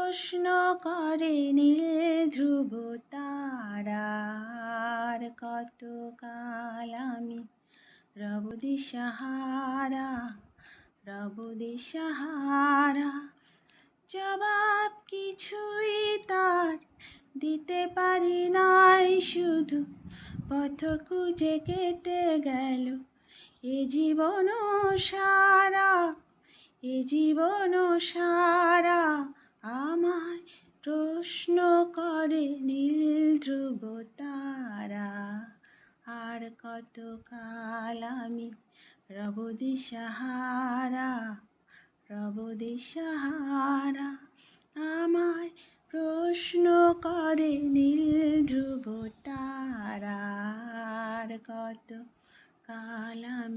প্রশ্ন করে নীল ধ্রুব তারার, কতকাল আমি রব দিশাহারা, রব দিশাহারা। জবাব কিছুই তার দিতে পারি নাই, শুধু পথ খুঁজে কেটে গেল এ জীবন সারা, এ জীবন সারা। আমায় প্রশ্ন করে নীল ধ্রুব তারা, আর কতকাল আমি রব দিশাহারা, রব দিশাহারা। আমায় প্রশ্ন করে নীল ধ্রুব তারা, আর কতকাল আমি